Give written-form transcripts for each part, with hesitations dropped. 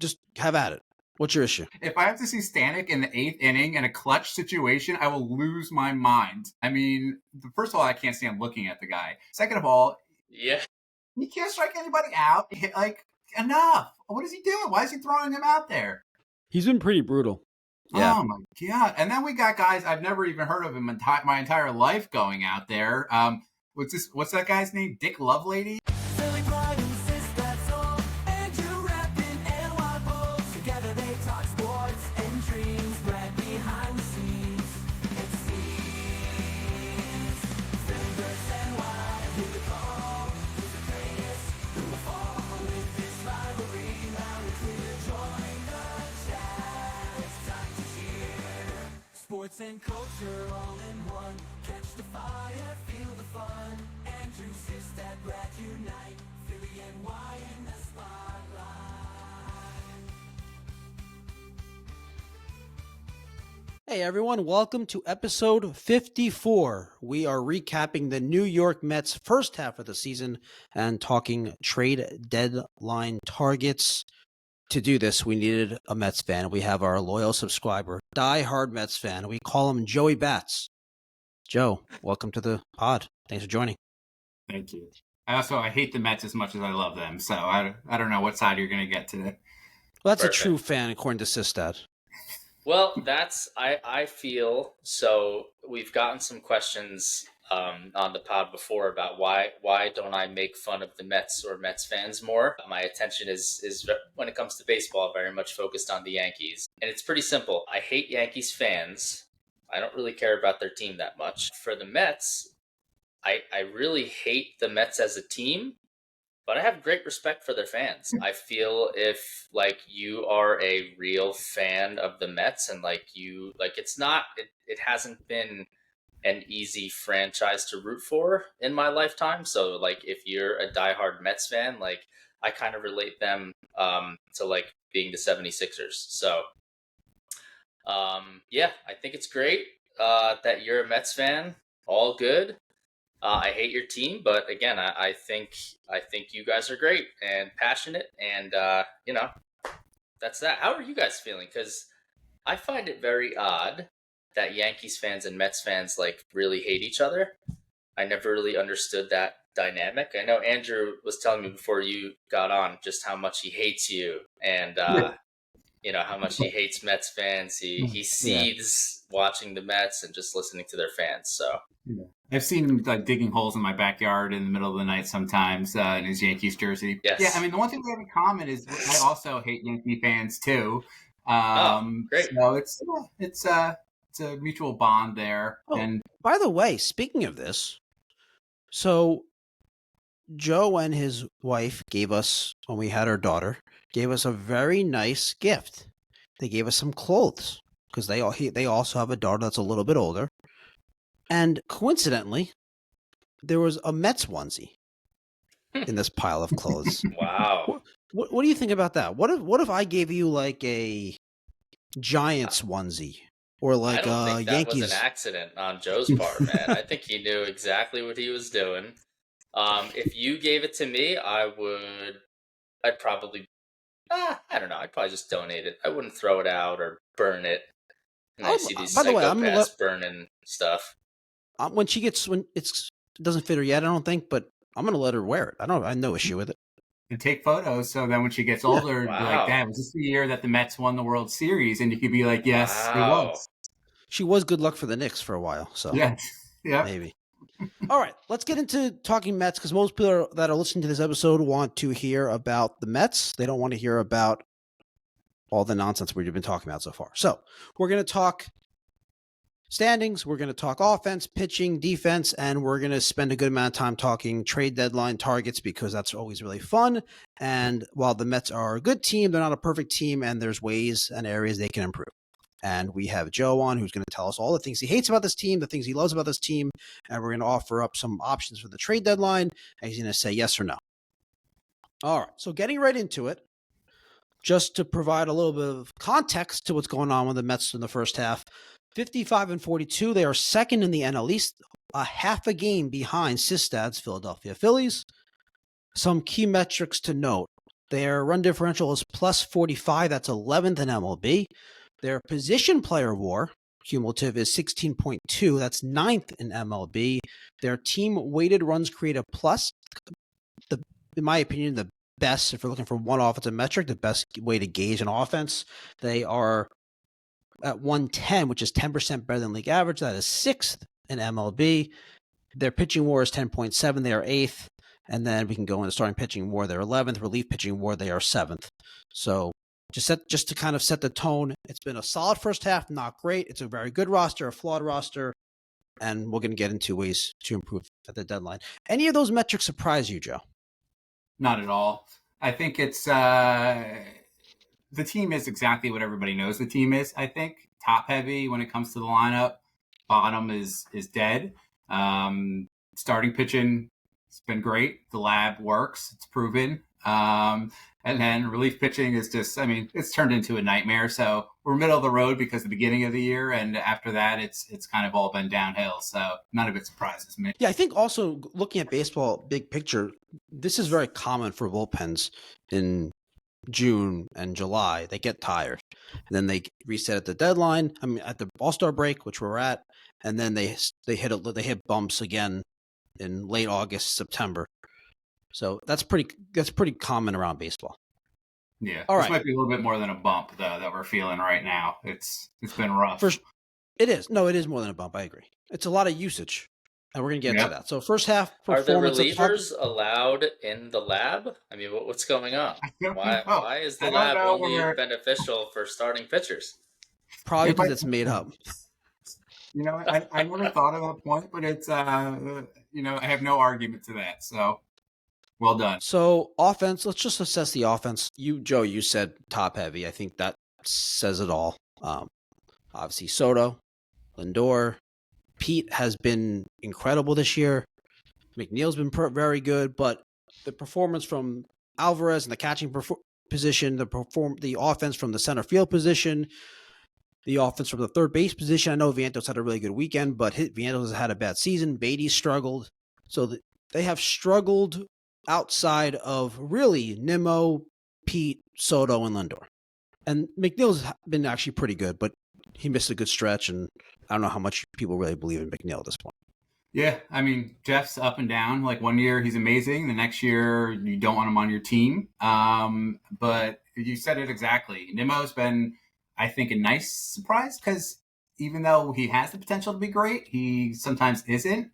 Just have at it. What's your issue? If I have to see Stanek in the 8th inning in a clutch situation, I will lose my mind. I mean, first of all, I can't stand looking at the guy. Second of all, Yeah. he can't strike anybody out. Like, enough. What is he doing? Why is he throwing him out there? He's been pretty brutal. Yeah. Oh, my God. And then we got guys I've never even heard of in my entire life going out there. What's that guy's name? Dick Lovelady? Sports and culture all in one. Catch the fire, feel the fun. Andrew Sistad, Brad unite. Philly and Y in the spotlight. Hey everyone, welcome to episode 54. We are recapping the New York Mets first half of the season and talking trade deadline targets. To do this, we needed a Mets fan. We have our loyal subscriber, die-hard Mets fan. We call him Joey Bats. Joe, welcome to the pod. Thanks for joining. Thank you. I hate the Mets as much as I love them, so I don't know what side you're going to get today. Well, that's Perfect. A true fan, according to Sistad. Well, I feel, so we've gotten some questions on the pod before about why don't I make fun of the Mets or Mets fans more. My attention is when it comes to baseball very much focused on the Yankees, and it's pretty simple. I hate Yankees fans. I don't really care about their team that much. For the Mets, I really hate the Mets as a team, but I have great respect for their fans. I feel if you are a real fan of the Mets and it hasn't been an easy franchise to root for in my lifetime. So if you're a diehard Mets fan, I kind of relate them to being the 76ers. So yeah, I think it's great that you're a Mets fan. All good. I hate your team, but again, I think you guys are great and passionate, and that's that. How are you guys feeling? Because I find it very odd that Yankees fans and Mets fans really hate each other. I never really understood that dynamic. I know Andrew was telling me before you got on just how much he hates you, and how much he hates Mets fans. He seethes watching the Mets and just listening to their fans. So. Yeah. I've seen him digging holes in my backyard in the middle of the night sometimes in his Yankees jersey. Yes. Yeah, I mean, the one thing we have in common is I also hate Yankee fans too. Great. So it's a mutual bond there. Oh, and by the way, speaking of this, so Joe and his wife gave us, when we had our daughter, gave us a very nice gift. They gave us some clothes because they also have a daughter that's a little bit older. And coincidentally, there was a Mets onesie in this pile of clothes. Wow. What do you think about that? What if I gave you a Giants onesie or I don't think that Yankees? was an accident on Joe's part, man. I think he knew exactly what he was doing. If you gave it to me, I'd probably, I don't know. I'd probably just donate it. I wouldn't throw it out or burn it. And I see these psychopaths burning stuff. When it doesn't fit her yet, I don't think, but I'm gonna let her wear it. I have no issue with it. And take photos, so then when she gets older, Wow. be like, "Dad, was this the year that the Mets won the World Series?" And you could be like, "Yes, Wow. It was." She was good luck for the Knicks for a while, so yeah, maybe. All right, let's get into talking Mets because most people that are listening to this episode want to hear about the Mets. They don't want to hear about all the nonsense we've been talking about so far. So we're going to talk standings, we're going to talk offense, pitching, defense, and we're going to spend a good amount of time talking trade deadline targets because that's always really fun. And while the Mets are a good team, they're not a perfect team, and there's ways and areas they can improve. And we have Joe on who's going to tell us all the things he hates about this team, the things he loves about this team, and we're going to offer up some options for the trade deadline, and he's going to say yes or no. All right, so getting right into it, just to provide a little bit of context to what's going on with the Mets in the first half, 55-42, they are second in the NL East, a half a game behind Sistad's Philadelphia Phillies. Some key metrics to note. Their run differential is plus 45. That's 11th in MLB. Their position player WAR cumulative is 16.2. That's 9th in MLB. Their team weighted runs created plus, in my opinion, the best, if we're looking for one offensive metric, the best way to gauge an offense. They are at 110, which is 10% better than league average. That is 6th in MLB. Their pitching WAR is 10.7. They are 8th. And then we can go into starting pitching WAR. They're 11th. Relief pitching WAR. They are 7th. So just to kind of set the tone, it's been a solid first half, not great. It's a very good roster, a flawed roster, and we're going to get into ways to improve at the deadline. Any of those metrics surprise you, Joe? Not at all. I think it's the team is exactly what everybody knows the team is. I think top heavy when it comes to the lineup. Bottom is dead. Starting pitching, it's been great. The lab works. It's proven. And then relief pitching is just, I mean, it's turned into a nightmare. So we're middle of the road because the beginning of the year, and after that, it's kind of all been downhill. So none of it surprises me. Yeah, I think also looking at baseball big picture, this is very common for bullpens in June and July. They get tired, and then they reset at the deadline. I mean, at the All-Star break, which we're at, and then they hit bumps again in late August, September. So that's pretty common around baseball. Yeah, all this right. might be a little bit more than a bump though that we're feeling right now. It's been rough. It is more than a bump. I agree. It's a lot of usage, and we're gonna get to that. So first half Are the performance. relievers allowed in the lab? I mean, what's going on? Why is the lab only beneficial for starting pitchers? Probably because it's made up. You know, I never thought of that point, but it's you know, I have no argument to that. So well done. So offense, let's just assess the offense. Joe, you said top heavy. I think that says it all. Obviously Soto, Lindor, Pete has been incredible this year. McNeil's been very good, but the performance from Alvarez in the catching position, the offense from the center field position, the offense from the third base position. I know Vientos had a really good weekend, but Vientos has had a bad season. Baty struggled. So they have struggled outside of really Nimmo, Pete, Soto, and Lindor. And McNeil's been actually pretty good, but he missed a good stretch, and I don't know how much people really believe in McNeil at this point. Yeah, I mean, Jeff's up and down. Like one year he's amazing. The next year you don't want him on your team. But you said it exactly. Nimmo's been, I think, a nice surprise because even though he has the potential to be great, he sometimes isn't.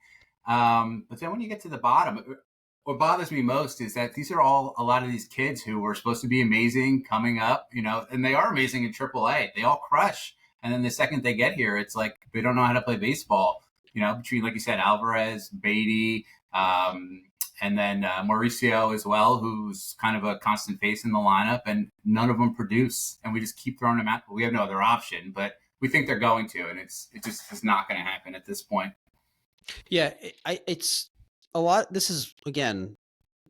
But then when you get to the bottom, what bothers me most is that these are all a lot of these kids who were supposed to be amazing coming up, you know, and they are amazing in AAA. They all crush. And then the second they get here, it's like they don't know how to play baseball. You know, between, like you said, Alvarez, Baty, and then Mauricio as well, who's kind of a constant face in the lineup, and none of them produce. And we just keep throwing them out. We have no other option, but we think they're going to, and it just is not going to happen at this point. Yeah, it's a lot. This is, again,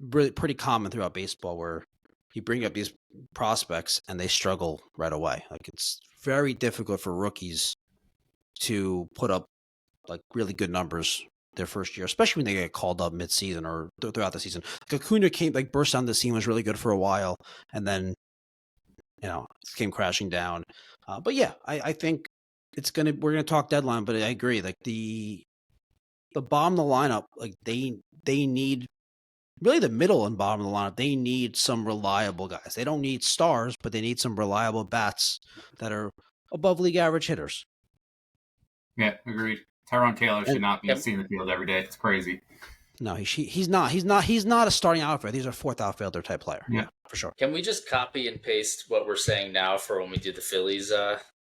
really pretty common throughout baseball where you bring up these prospects and they struggle right away. Like, it's very difficult for rookies to put up like really good numbers their first year, especially when they get called up mid-season or throughout the season. Like Acuna burst on the scene, was really good for a while, and then came crashing down. But yeah, I think we're gonna talk deadline, but I agree. Like the bottom of the lineup, like they need really the middle and bottom of the lineup. They need some reliable guys. They don't need stars, but they need some reliable bats that are above league average hitters. Yeah, agreed. Tyrone Taylor should not be seen in the field every day. It's crazy. No, he's not. He's not a starting outfielder. He's a fourth outfielder type player. Yeah, for sure. Can we just copy and paste what we're saying now for when we do the Phillies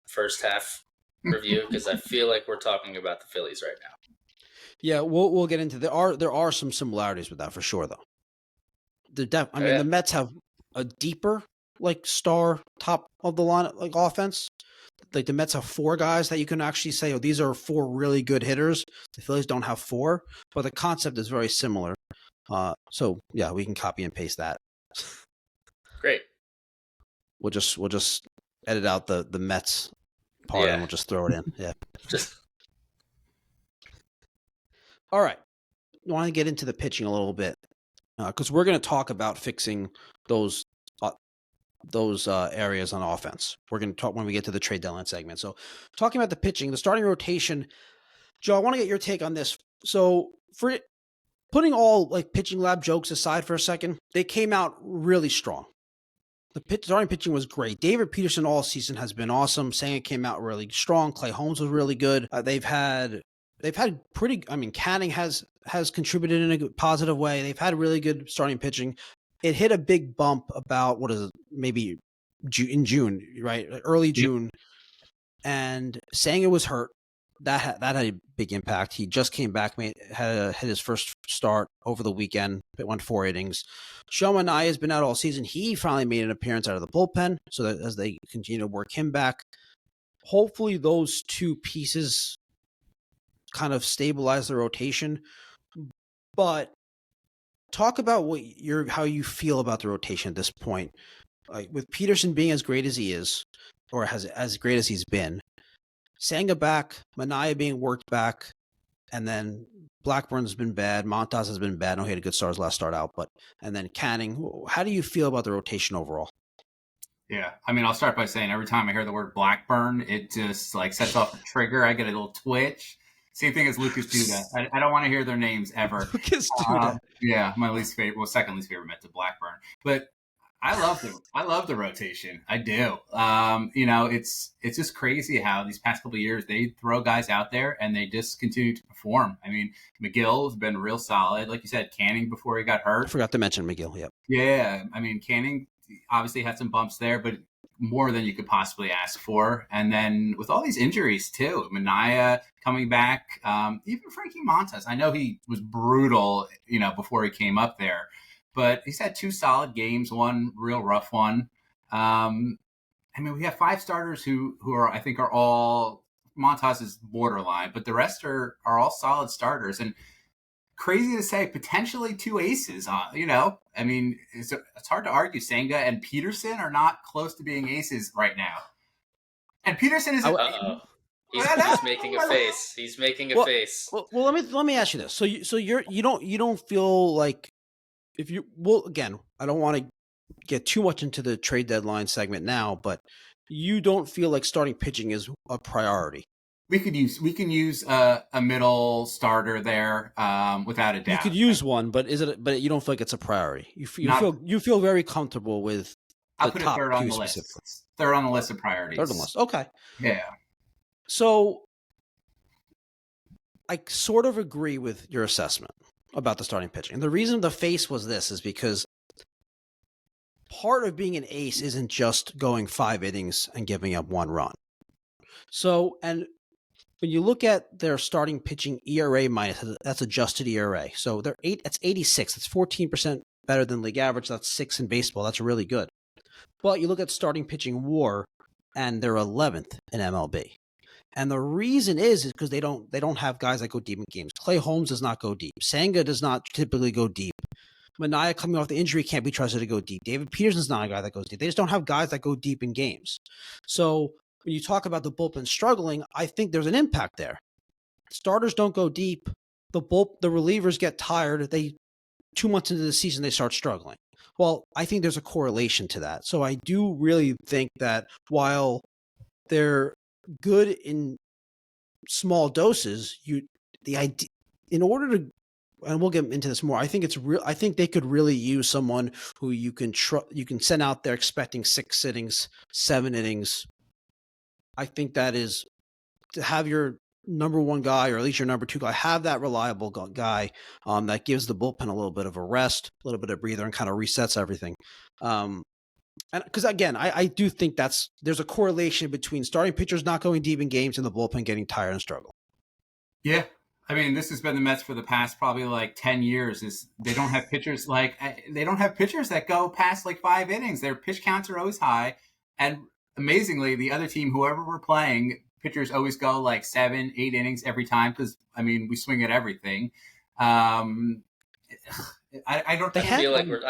first half review? Because I feel like we're talking about the Phillies right now. Yeah, we'll get into there are some similarities with that for sure though. The Mets have a deeper like star top of the line like offense. Like the Mets have four guys that you can actually say, oh, these are four really good hitters. The Phillies don't have four, but the concept is very similar. So yeah, we can copy and paste that. Great. We'll just edit out the Mets part and we'll just throw it in. Yeah. All right. I want to get into the pitching a little bit because we're going to talk about fixing those areas on offense. We're going to talk when we get to the trade deadline segment. So talking about the pitching, the starting rotation, Joe, I want to get your take on this. So for putting all like pitching lab jokes aside for a second, they came out really strong. The starting pitching was great. David Peterson all season has been awesome. Senga came out really strong. Clay Holmes was really good. They've had pretty. I mean, Canning has contributed in a positive way. They've had really good starting pitching. It hit a big bump about maybe in June, right? Early June, and Senga was hurt. That had a big impact. He just came back, had his first start over the weekend. It went 4 innings. Shomanai has been out all season. He finally made an appearance out of the bullpen, so that as they continue to work him back, hopefully those two pieces kind of stabilize the rotation. But talk about how you feel about the rotation at this point. Like with Peterson being as great as he is, or as great as he's been, Senga back, Manaea being worked back, and then Blackburn's been bad. Montas has been bad. I know he had a good start his last start out, and then Canning. How do you feel about the rotation overall? Yeah, I mean, I'll start by saying every time I hear the word Blackburn, it just like sets off a trigger. I get a little twitch. Same thing as Lucas Duda. I don't want to hear their names ever. Lucas Duda. Yeah, my least favorite, second least favorite Met to Blackburn. But I love the rotation. I do. It's just crazy how these past couple of years they throw guys out there and they just continue to perform. I mean, McGill has been real solid, like you said. Canning before he got hurt. I forgot to mention McGill. Yep. Yeah, I mean Canning obviously had some bumps there, but more than you could possibly ask for. And then with all these injuries too, Manaea coming back, even Frankie Montas. I know he was brutal, before he came up there. But he's had 2 solid games, one real rough one. I mean, we have 5 starters who are, I think, are all Montas is borderline, but the rest are all solid starters. And crazy to say, potentially 2 aces. I mean, it's hard to argue. Senga and Peterson are not close to being aces right now. And Peterson is. He's making a face. He's making a face. Well, let me ask you this. So you don't feel like. Again, I don't want to get too much into the trade deadline segment now, but you don't feel like starting pitching is a priority. We can use a middle starter there, without a doubt. You could use one, but but you don't feel like it's a priority. You feel very comfortable with I'll put it third on the list. Third on the list of priorities. Third on the list. Okay. Yeah. So I sort of agree with your assessment about the starting pitching. And the reason the face was this is because part of being an ace isn't just going 5 innings and giving up 1 run. So, and when you look at their starting pitching ERA minus, that's adjusted ERA. So that's 86. That's 14% better than league average. That's 6 in baseball. That's really good. But you look at starting pitching WAR, and they're 11th in MLB. And the reason is because they don't have guys that go deep in games. Clay Holmes does not go deep. Senga does not typically go deep. Manaea coming off the injury can't be trusted to go deep. David Peterson's not a guy that goes deep. They just don't have guys that go deep in games. So when you talk about the bullpen struggling, I think there's an impact there. Starters don't go deep. The relievers get tired. 2 months into the season, they start struggling. Well, I think there's a correlation to that. So I do really think that while they're good in small doses, in order to, and we'll get into this more, I think I think they could really use someone who you can send out there expecting 6 innings, 7 innings. I think that is to have your number 1 guy, or at least your number 2 guy, have that reliable guy that gives the bullpen a little bit of a rest, a little bit of breather, and kind of resets everything. And because again, I do think there's a correlation between starting pitchers not going deep in games and the bullpen getting tired and struggle. Yeah. I mean, this has been the Mets for the past probably like 10 years. Is they don't have pitchers that go past like 5 innings. Their pitch counts are always high. And amazingly, the other team, whoever we're playing, pitchers always go like 7, 8 innings every time because, I mean, we swing at everything. I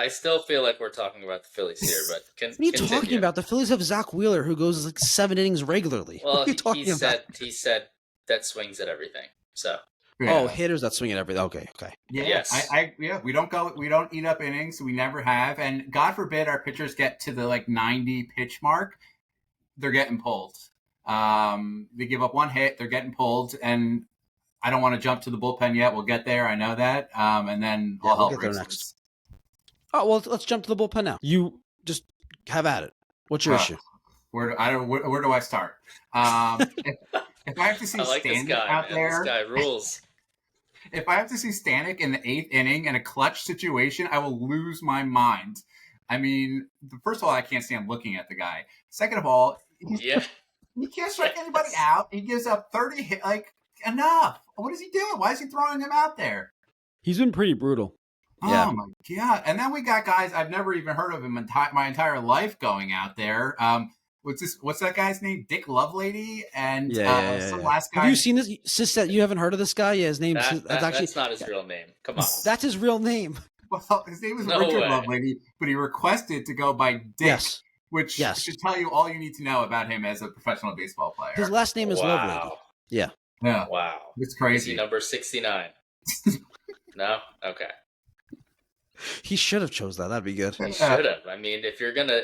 still feel like we're talking about the Phillies here, but what are you talking about? The Phillies have Zach Wheeler, who goes like 7 innings regularly. Well, he said that swings at everything. So Yeah. Oh, hitters that swing at everything. Okay. Yeah, Yes. we don't eat up innings. We never have, and God forbid our pitchers get to the 90 pitch mark, they're getting pulled. They give up one hit, they're getting pulled, and I don't want to jump to the bullpen yet. We'll get there, I know that, and then Yeah, all we'll hell get there breaks next. loose. Oh well, let's jump to the bullpen now. You just have at it. What's your issue? Where do I start? If I have to see I like this Stanek guy, out man. there, This guy rules. if I have to see Stanek in the 8th inning in a clutch situation, I will lose my mind. I mean, first of all, I can't stand looking at the guy. Second of all, Yeah. he can't strike anybody out. He gives up 30 hit. Enough. What is he doing? Why is he throwing him out there? He's been pretty brutal. Oh, Yeah. my God. And then we got guys I've never even heard of in my entire life going out there. What's that guy's name? Dick Lovelady and some last guy. Have you seen this? Sis, that you haven't heard of this guy? Yeah, his name. That's not his real name. Come on. That's his real name. Well, his name is No Richard way. Lovelady, but he requested to go by Dick, Yes. which should tell you all you need to know about him as a professional baseball player. His last name is Lovelady. Wow. Yeah. Yeah, Wow. it's Is crazy. he number 69? No? Okay. He should have chose that. That'd be good. He should have. I mean, if you're gonna,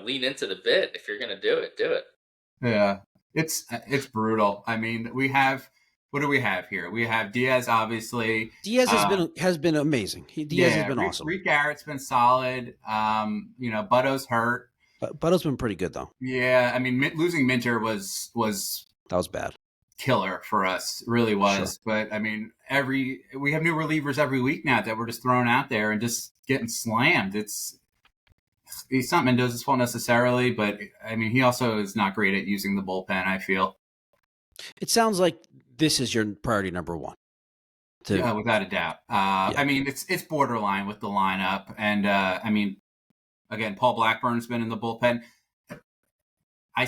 lean into the bit, if you're gonna do it, do it. Yeah, it's brutal. I mean, what do we have here? We have Diaz, obviously. Diaz has been amazing. Diaz has been awesome. Reed Garrett's been solid. Butto's hurt. But Butto's been pretty good though. Yeah, I mean, losing Minter was That was bad. killer for us, really was. Sure. But I mean, we have new relievers every week now that we're just throwing out there and just getting slammed. It's not Mendoza's fault necessarily, but I mean, he also is not great at using the bullpen, I feel. It sounds like this is your priority number one. Yeah, without a doubt. I mean, it's borderline with the lineup, and I mean, again, Paul Blackburn's been in the bullpen. I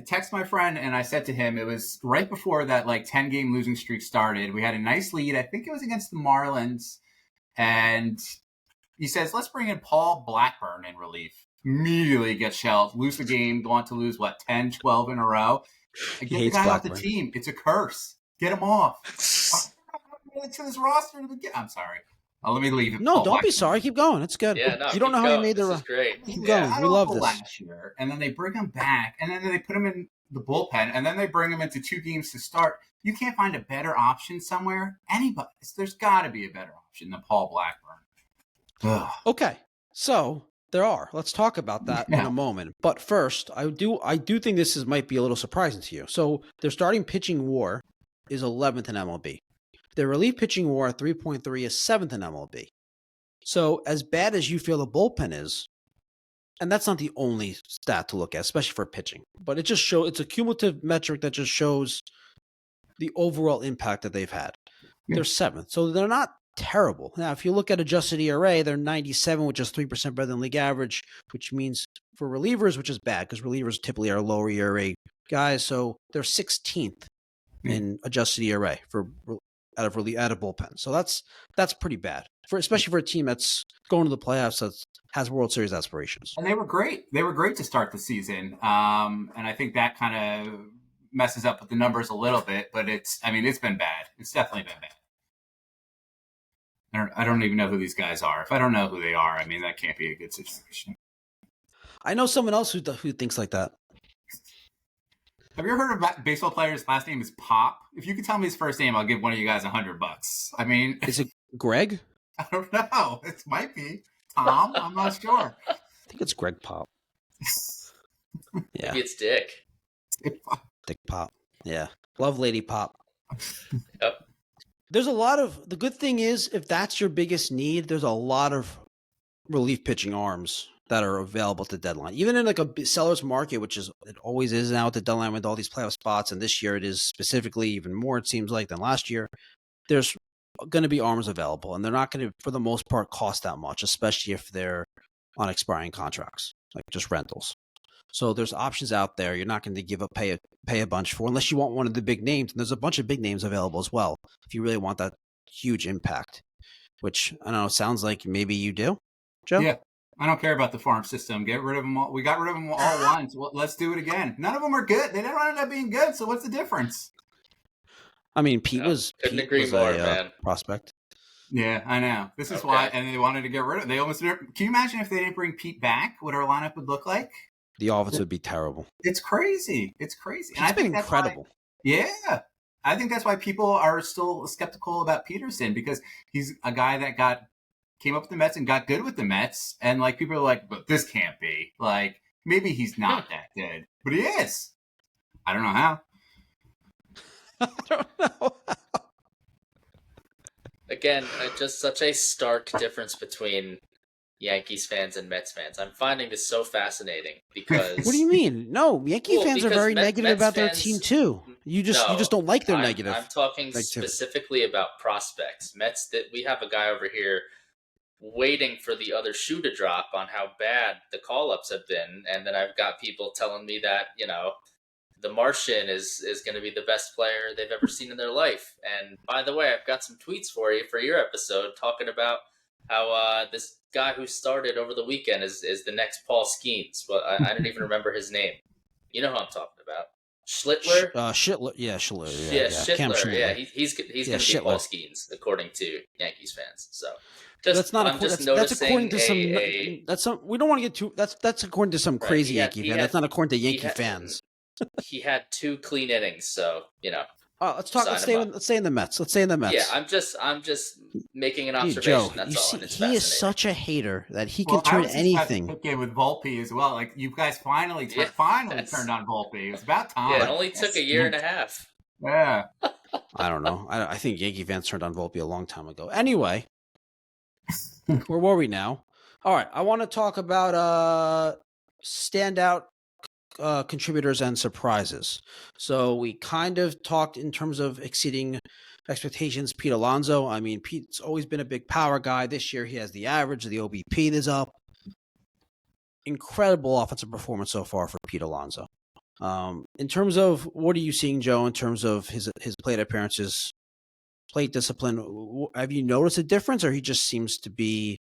text my friend and I said to him, it was right before that 10-game losing streak started. We had a nice lead. I think it was against the Marlins. And he says, let's bring in Paul Blackburn in relief. Immediately gets shelved. Lose the game. Go on to lose, 10, 12 in a row. Get the guy off the team. It's a curse. Get him off. To this roster. I'm sorry. Let me leave it. No, don't be sorry. Keep going. It's good. Yeah, no, you don't know how he made this is great. Keep going. We love this. Last year, and then they bring him back, and then they put him in the bullpen, and then they bring him into 2 games to start. You can't find a better option somewhere. There's got to be a better option than Paul Blackburn. Ugh. Okay, so there are. Let's talk about that in a moment. But first, I do think this might be a little surprising to you. So their starting pitching WAR is 11th in MLB. Their relief pitching WAR 3.3 is 7th in MLB. So as bad as you feel the bullpen is, and that's not the only stat to look at, especially for pitching, but it's a cumulative metric that just shows the overall impact that they've had. Yeah. They're 7th. So they're not terrible. Now, if you look at adjusted ERA, they're 97, which is 3% better than league average, which means for relievers, which is bad because relievers typically are lower ERA guys. So they're 16th in adjusted ERA out of bullpen. So that's pretty bad especially for a team that's going to the playoffs that has World Series aspirations. And they were great. They were great to start the season. And I think that kind of messes up with the numbers a little bit, but it's been bad. It's definitely been bad. I don't even know who these guys are. If I don't know who they are, I mean, that can't be a good situation. I know someone else who thinks like that. Have you ever heard of a baseball player's last name is Pop? If you could tell me his first name, I'll give one of you guys $100. I mean, is it Greg? I don't know. It might be Tom. I'm not sure. I think it's Greg Pop. Yeah, Maybe it's Dick. Dick Pop. Yeah, Love Lady Pop. Yep. There's a lot of the good thing is if that's your biggest need, there's a lot of relief pitching arms that are available at the deadline. Even in a seller's market, which is it always is now at the deadline with all these playoff spots, and this year it is specifically even more, it seems like, than last year. There's going to be arms available, and they're not going to, for the most part, cost that much, especially if they're on expiring contracts, like just rentals. So there's options out there. You're not going to pay a bunch for, unless you want one of the big names. And there's a bunch of big names available as well, if you really want that huge impact, which I don't know, sounds like maybe you do, Joe? Yeah. I don't care about the farm system. Get rid of them all. We got rid of them all once. Well, let's do it again. None of them are good. They never ended up being good. So what's the difference? I mean, Pete No, was couldn't Pete agree was more, a man. prospect. Yeah, I know. This is Okay. why, and they wanted to get rid of. They almost. Can you imagine if they didn't bring Pete back? What our lineup would look like? The offense would be terrible. It's crazy. It's crazy. He's been incredible. Yeah, I think that's why people are still skeptical about Peterson, because he's a guy that came up with the Mets and got good with the Mets, and like people are like, but this can't be. Like maybe he's not that good, but he is. I don't know how. I don't know. Again, just such a stark difference between Yankees fans and Mets fans. I'm finding this so fascinating because What do you mean? No, Yankee fans are because very negative Mets about their fans- team too. You just don't like their negative. I'm talking negativity. specifically about prospects. Mets, that we have a guy over here waiting for the other shoe to drop on how bad the call-ups have been, and then I've got people telling me that, the Martian is going to be the best player they've ever seen in their life. And by the way, I've got some tweets for you for your episode talking about how this guy who started over the weekend is the next Paul Skeens. Well, I don't even remember his name. You know who I'm talking about. Schlittler? Schlittler. Yeah, Schlittler. Yeah, Cam Schlittler. Schlittler. Yeah, he's going to be Schlittler. Paul Skeens, according to Yankees fans. So That's not. I'm just that's noticing according to some. a That's some. We don't want to get too. That's according to some Right, crazy he had- Yankee he fan. had- That's not according to he Yankee had- fans. he had 2 clean innings, so Let's talk. Sign Let's him stay. up. Let's stay in the Mets. Let's stay in the Mets. yeah. I'm just making an Dude, observation. Joe, That's you all. see, And it's he is fascinating. such a hater that he Well, can turn I was just about to anything. pick it with Volpe as well. Like you guys finally Yeah, turned on Volpe. It was about time. Yeah, it only took a year and a half. Yeah. I don't know. I think Yankee fans turned on Volpe a long time ago. Anyway, where were we now? All right, I want to talk about standout contributors and surprises. So we kind of talked in terms of exceeding expectations. Pete Alonso. I mean, Pete's always been a big power guy. This year he has the average, the OBP is up. Incredible offensive performance so far for Pete Alonso. In terms of what are you seeing, Joe, in terms of his plate appearances, plate discipline? Have you noticed a difference, or he just seems to be?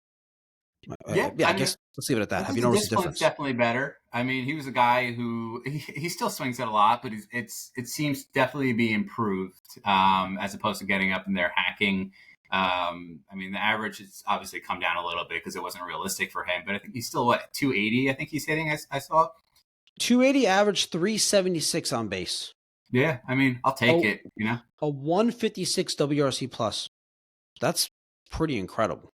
Yeah, I guess let's leave it at that. Have you noticed a difference? Definitely better. I mean, he was a guy who he still swings it a lot, but it seems definitely to be improved as opposed to getting up in there hacking. I mean, the average has obviously come down a little bit because it wasn't realistic for him, but I think he's still 280. I think he's hitting. I saw 280 average, 376 on base. Yeah, I mean, I'll take it. A 156 WRC plus. That's pretty incredible.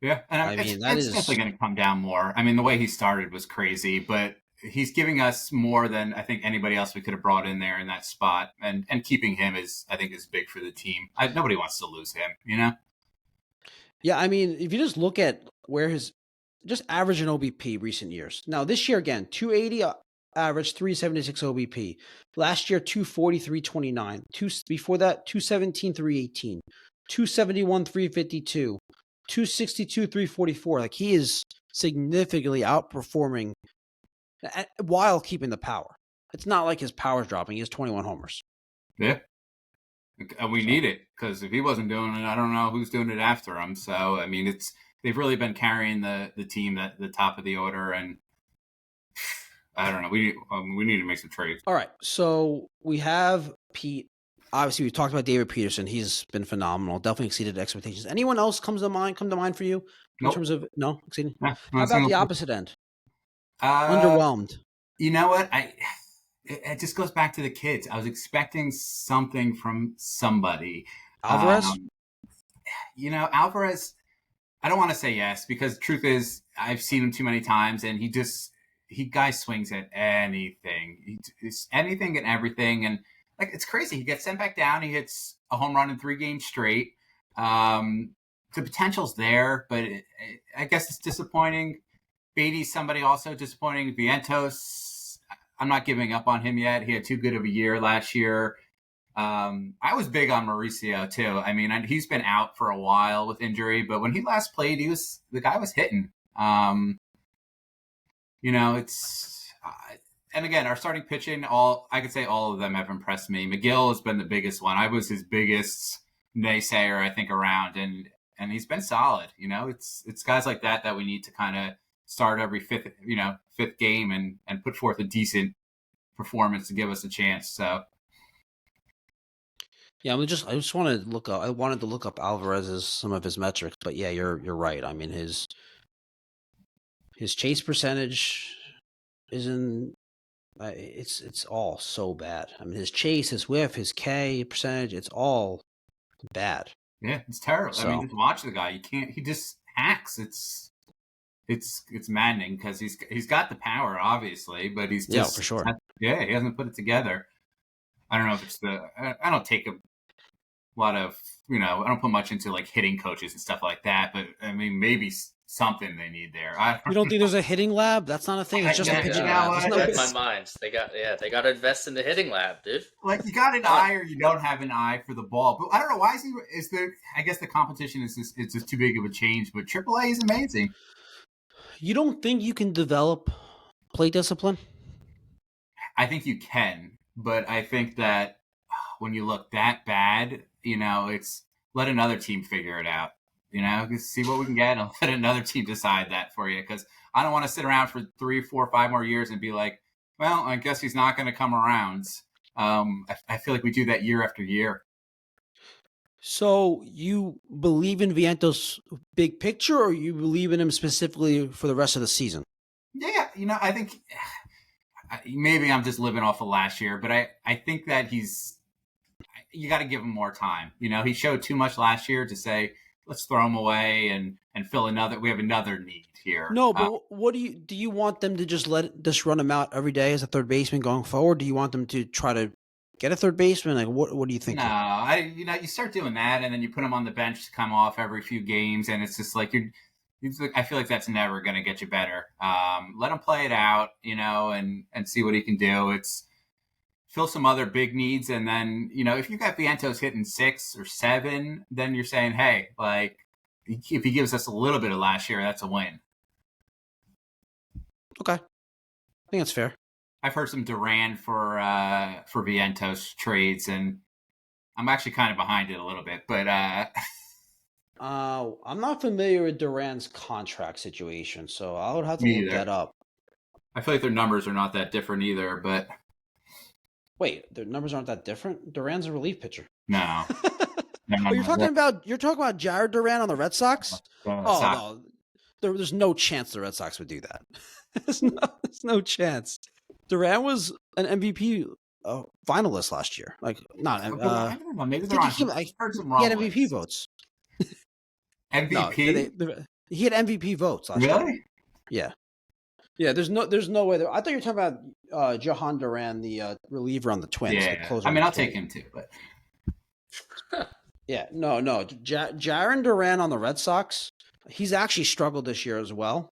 Yeah, and I mean, it's definitely going to come down more. I mean, the way he started was crazy, but he's giving us more than I think anybody else we could have brought in there in that spot, and keeping him is big for the team. Nobody wants to lose him, Yeah, I mean, if you just look at where his just average and OBP recent years. Now this year again, 280 average, 376 OBP. Last year 240, 329. Before that 217, 318. 271, 352. 262, 344. Like he is significantly outperforming while keeping the power. It's not like his power's dropping. He has 21 homers. Yeah. And we need it because if he wasn't doing it, I don't know who's doing it after him. So, I mean, they've really been carrying the team at the top of the order. And I don't know. We need to make some trades. All right. So we have Pete. Obviously, we talked about David Peterson. He's been phenomenal. Definitely exceeded expectations. Anyone else come to mind for you in terms of exceeding? Yeah, How about the opposite end? Underwhelmed. You know what? It just goes back to the kids. I was expecting something from somebody. Alvarez? Alvarez, I don't want to say yes because the truth is I've seen him too many times and guy swings at anything. It's anything and everything. And like, it's crazy. He gets sent back down. He hits a home run in 3 games straight. The potential's there, but I guess it's disappointing. Baty's somebody also disappointing. Vientos, I'm not giving up on him yet. He had too good of a year last year. I was big on Mauricio too. I mean, he's been out for a while with injury, but when he last played, the guy was hitting. And again, our starting pitching, I could say all of them have impressed me. McGill has been the biggest one. I was his biggest naysayer, I think, around, and he's been solid. It's guys like that we need to kind of start every fifth game and put forth a decent performance to give us a chance. So Yeah, I just wanted to look up. I wanted to look up Alvarez's some of his metrics, but yeah, you're right. I mean, his chase percentage isn't. It's all so bad. I mean, his chase, his whiff, his K percentage, it's all bad. Yeah, it's terrible. I mean, So just watch the guy. You can't. He just hacks. It's maddening because he's got the power, obviously, but he's yeah, just for sure. he hasn't put it together. I don't know if it's I don't take a lot of I don't put much into like hitting coaches and stuff like that, but I mean maybe something they need there. You don't think there's a hitting lab? That's not a thing. It's just a pitching lab. I There's no- read my mind. They got to invest in the hitting lab, dude. like you got an eye or you don't have an eye for the ball, but I don't know why is there. I guess the competition is just too big of a change. But AAA is amazing. You don't think you can develop plate discipline? I think you can, but I think that when you look that bad, it's let another team figure it out. See what we can get and let another team decide that for you. Because I don't want to sit around for 3, 4, 5 more years and be like, well, I guess he's not going to come around. I feel like we do that year after year. So you believe in Vientos' big picture, or you believe in him specifically for the rest of the season? Yeah, I think maybe I'm just living off of last year, but I think that you got to give him more time. He showed too much last year to say, let's throw him away and fill we have another need here. No, but what do you want them to just run him out every day as a third baseman going forward? Do you want them to try to get a third baseman? Like, what do you think? No, you start doing that, and then you put him on the bench to come off every few games, and it's just like I feel like that's never going to get you better. Let him play it out, and see what he can do. It's fill some other big needs, and then if you got Vientos hitting 6 or 7, then you're saying, hey, like if he gives us a little bit of last year, that's a win. Okay, I think that's fair. I've heard some Duran for Vientos trades, and I'm actually kind of behind it a little bit, but I'm not familiar with Duran's contract situation, so I would have to look that up. I feel like their numbers are not that different either, but wait, their numbers aren't that different? Duran's a relief pitcher. No. You're talking about Jared Duran on the Red Sox? No. There's no chance the Red Sox would do that. There's no chance. Duran was an MVP finalist last year. Like, not. I don't know. Maybe I heard some wrong. He had MVP votes. MVP? No, he had MVP votes last year. Really? Yeah. Yeah, there's no way. I thought you were talking about Johan Duran, the reliever on the Twins. Yeah, the closer I'll take him too. But yeah, no. Jaron Duran on the Red Sox, he's actually struggled this year as well.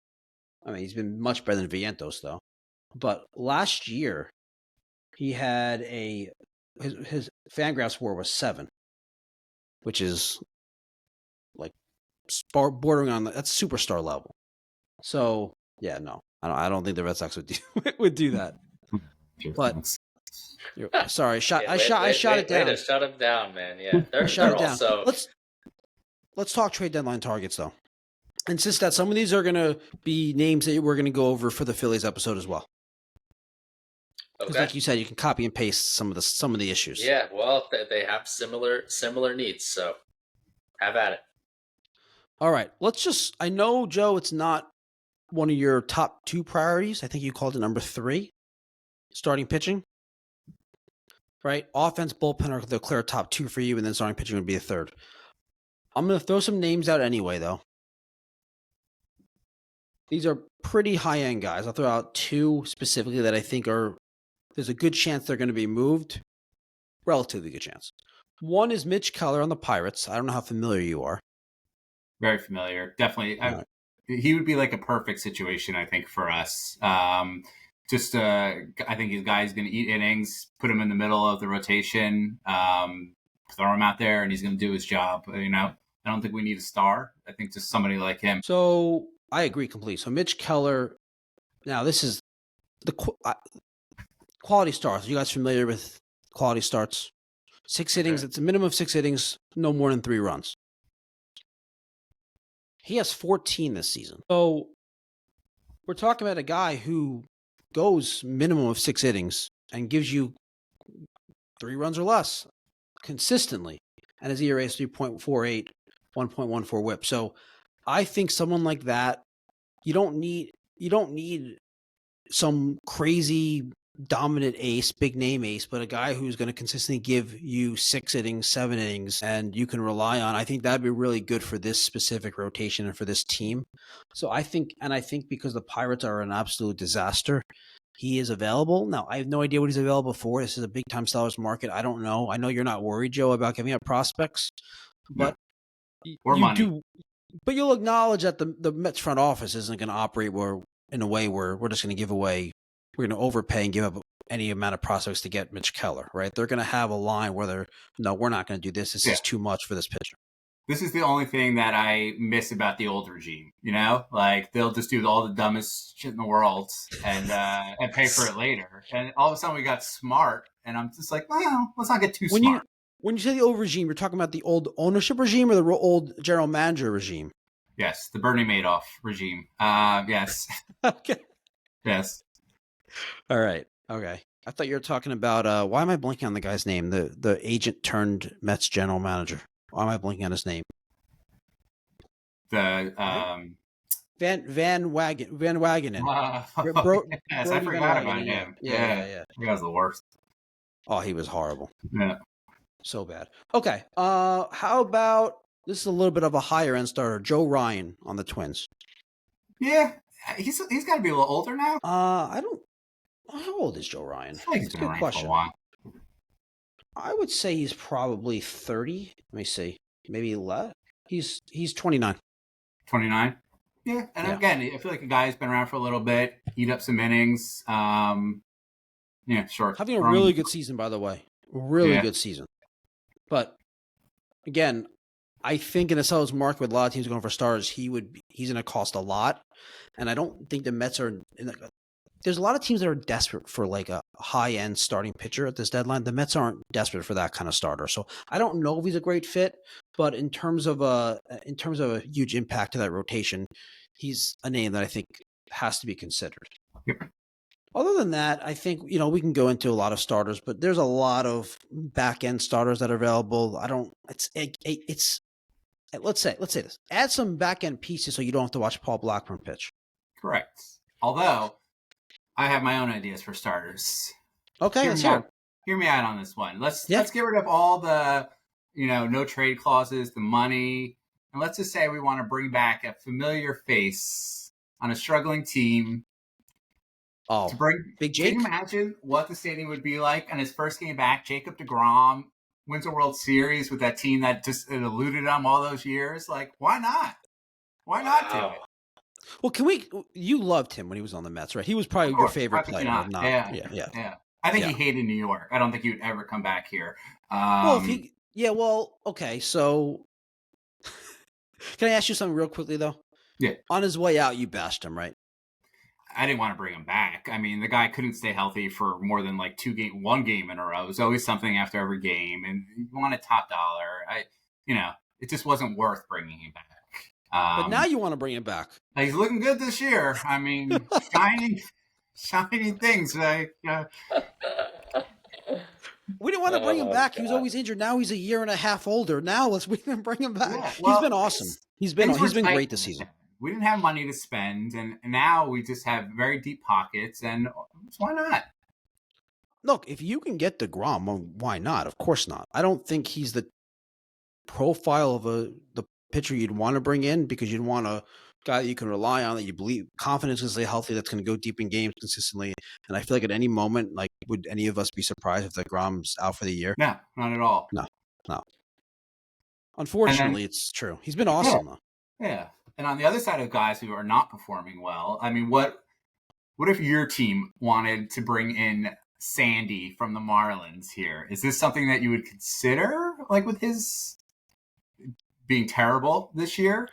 I mean, he's been much better than Vientos, though. But last year, he had his Fangraphs score was 7, which is like bordering on that's superstar level. So yeah, no, I don't think the Red Sox would do that. But sorry, I shot it down. Way to shut him down, man. Yeah, they're also. Let's talk trade deadline targets though. And since that some of these are going to be names that we're going to go over for the Phillies episode as well. Okay. Like you said, you can copy and paste some of the issues. Yeah, well, they have similar needs, so have at it. All right, I know, Joe, it's not one of your top 2 priorities. I think you called it number 3, starting pitching. Right? Offense, bullpen are the clear top 2 for you, and then starting pitching would be a third. I'm going to throw some names out anyway, though. These are pretty high-end guys. I'll throw out 2 specifically that I think there's a good chance they're going to be moved. Relatively good chance. One is Mitch Keller on the Pirates. I don't know how familiar you are. Very familiar. Definitely. Right. He would be like a perfect situation, I think, for us. I think his guy's going to eat innings, put him in the middle of the rotation, throw him out there, and he's going to do his job. I don't think we need a star. I think just somebody like him. So I agree completely. So Mitch Keller. Now this is the quality starts. Are you guys familiar with quality starts? 6 innings. It's a minimum of 6 innings, no more than 3 runs. He has 14 this season. So we're talking about a guy who goes minimum of 6 innings and gives you 3 runs or less. consistently, and his ERA is 3.48, 1.14 WHIP. So I think someone like that, you don't need some crazy dominant ace, big name ace, but a guy who's going to consistently give you 6 innings, 7 innings, and you can rely on. I think that'd be really good for this specific rotation and for this team. So I think because the Pirates are an absolute disaster, he is available. Now, I have no idea what he's available for. This is a big time sellers market. I don't know. I know you're not worried, Joe, about giving up prospects, but or you money. do. But you'll acknowledge that the Mets front office isn't going to operate in a way where we're just going to give away. We're going to overpay and give up any amount of prospects to get Mitch Keller, right? They're going to have a line where no, we're not going to do this. This is too much for this pitcher. This is the only thing that I miss about the old regime, like they'll just do all the dumbest shit in the world and pay for it later. And all of a sudden we got smart and I'm just like, well, let's not get too smart. When you say the old regime, you're talking about the old ownership regime or the old general manager regime? Yes. The Bernie Madoff regime. Yes. Okay. Yes. All right. Okay. I thought you were talking about why am I blanking on the guy's name? The agent turned Mets general manager. Why am I blanking on his name? The Van Wagenen. Yes, I forgot about him. Yeah. He was the worst. Oh, he was horrible. Yeah. So bad. Okay. How about this is a little bit of a higher end starter, Joe Ryan on the Twins. Yeah. He's got to be a little older now. I don't. How old is Joe Ryan? I think he's been around for a while. I would say he's probably 30. Let me see. Maybe less. He's 29. 29? Yeah. And again, I feel like a guy who's been around for a little bit, eat up some innings. Yeah, sure. Having a really good season, by the way. Really good season. But again, I think in a seller's market with a lot of teams going for stars, he's going to cost a lot. And I don't think the Mets are there's a lot of teams that are desperate for like a high-end starting pitcher at this deadline. The Mets aren't desperate for that kind of starter. So I don't know if he's a great fit, but in terms of a huge impact to that rotation, he's a name that I think has to be considered. Yep. Other than that, I think, we can go into a lot of starters, but there's a lot of back-end starters that are available. Let's say this. Add some back-end pieces so you don't have to watch Paul Blackburn pitch. Correct. Although I have my own ideas for starters. Okay, hear me out on this one. Let's get rid of all the, no trade clauses, the money, and let's just say we want to bring back a familiar face on a struggling team. Oh, Big Jake. Can you imagine what the stadium would be like on his first game back? Jacob deGrom wins a World Series with that team that just eluded him all those years. Like, why not? Why not do it? Well, you loved him when he was on the Mets, right? He was probably your favorite player. Yeah. I think he hated New York. I don't think he would ever come back here. Okay. So can I ask you something real quickly, though? Yeah. On his way out, you bashed him, right? I didn't want to bring him back. I mean, the guy couldn't stay healthy for more than like one game in a row. It was always something after every game, and you wanted top dollar. It just wasn't worth bringing him back. But now you want to bring him back. He's looking good this year. I mean, shining things. We didn't want to bring him back. God. He was always injured. Now he's a year and a half older. Now let's bring him back. Yeah, well, he's been awesome. He's been great this season. We didn't have money to spend, and now we just have very deep pockets, and why not? Look, if you can get DeGrom, well, why not? Of course not. I don't think he's the profile of the pitcher you'd want to bring in because you'd want a guy that you can rely on, that you believe confidence is healthy, that's going to go deep in games consistently. And I feel like at any moment, like, would any of us be surprised if DeGrom's out for the year? No, not at all. No. Unfortunately, it's true. He's been awesome, though. Yeah. And on the other side of guys who are not performing well, I mean, what if your team wanted to bring in Sandy from the Marlins here? Is this something that you would consider, like with his being terrible this year?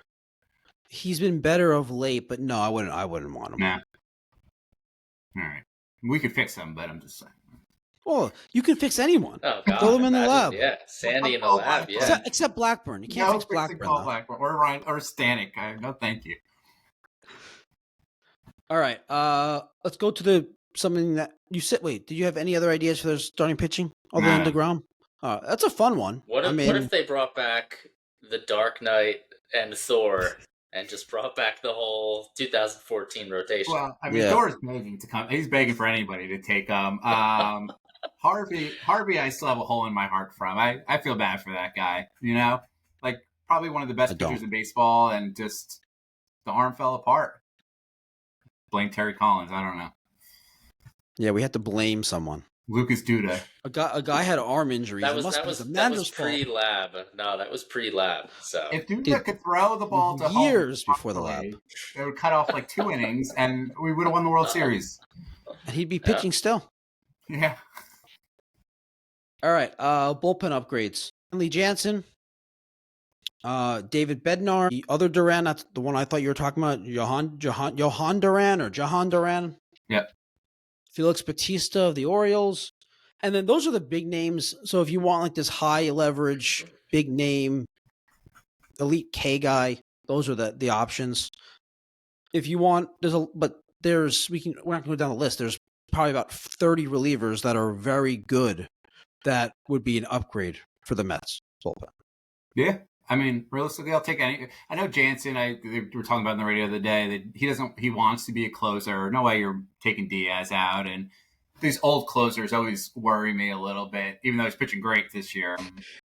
He's been better of late, but no, I wouldn't want him. Nah. All right. We could fix him, but I'm just saying. Well, you can fix anyone. Oh, God. Throw them in the lab. Yeah, Sandy in the lab, yeah. Except Blackburn. You can't fix Blackburn. Or Ryan, or Stanek. No, thank you. All right. Let's go to something that you said. Wait, did you have any other ideas for their starting pitching other than DeGrom? That's a fun one. What if they brought back the Dark Knight and Thor and just brought back the whole 2014 rotation? Well, I mean, Thor's begging to come. He's begging for anybody to take him. Harvey, I still have a hole in my heart from. I feel bad for that guy. Like probably one of the best pitchers in baseball, and just the arm fell apart. Blame Terry Collins. I don't know. Yeah, we had to blame someone. Lucas Duda. A guy had arm injuries. That was pre-lab. No, that was pre-lab. So if Duda could throw the ball to years home, before the lab, it would cut off like 2 innings, and we would have won the World Series. And he'd be pitching still. Yeah. All right. Bullpen upgrades. Lee Jansen. David Bednar. The other Duran, that's the one I thought you were talking about. Johan Duran. Yep. Felix Bautista of the Orioles. And then those are the big names. So if you want like this high leverage, big name, elite K guy, those are the options. If you want, we're not going to go down the list. There's probably about 30 relievers that are very good that would be an upgrade for the Mets bullpen. Yeah. I mean, realistically, I'll take any. I know Jansen. We were talking about on the radio the other day that he wants to be a closer. No way you're taking Diaz out. And these old closers always worry me a little bit, even though he's pitching great this year.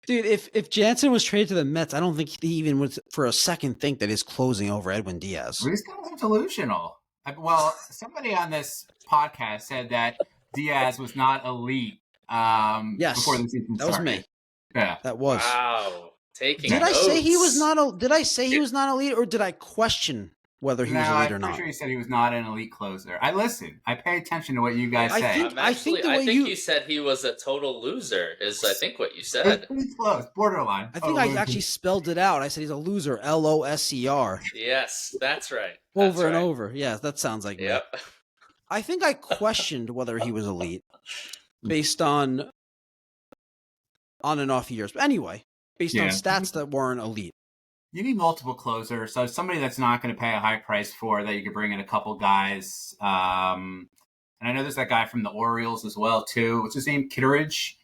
Dude, if Jansen was traded to the Mets, I don't think he even would for a second think that he's closing over Edwin Diaz. Well, he's kind of delusional. Well, somebody on this podcast said that Diaz was not elite. Yes, before the season started. That was me. Yeah, that was. Wow. Did I say he was not? Did I say he was not elite, or did I question whether he was elite or not? I'm pretty sure he said he was not an elite closer. I listen. I pay attention to what you guys say. I think you said he was a total loser. Is I think what you said. It's pretty close, borderline. I think I actually spelled it out. I said he's a loser. LOSER. Yes, that's right. Over and over. Yeah, that sounds like me. I think I questioned whether he was elite based on and off years. But anyway. Based on stats that weren't elite. You need multiple closers. So somebody that's not going to pay a high price for that you could bring in a couple guys. And I know there's that guy from the Orioles as well, too. What's his name? Kittredge?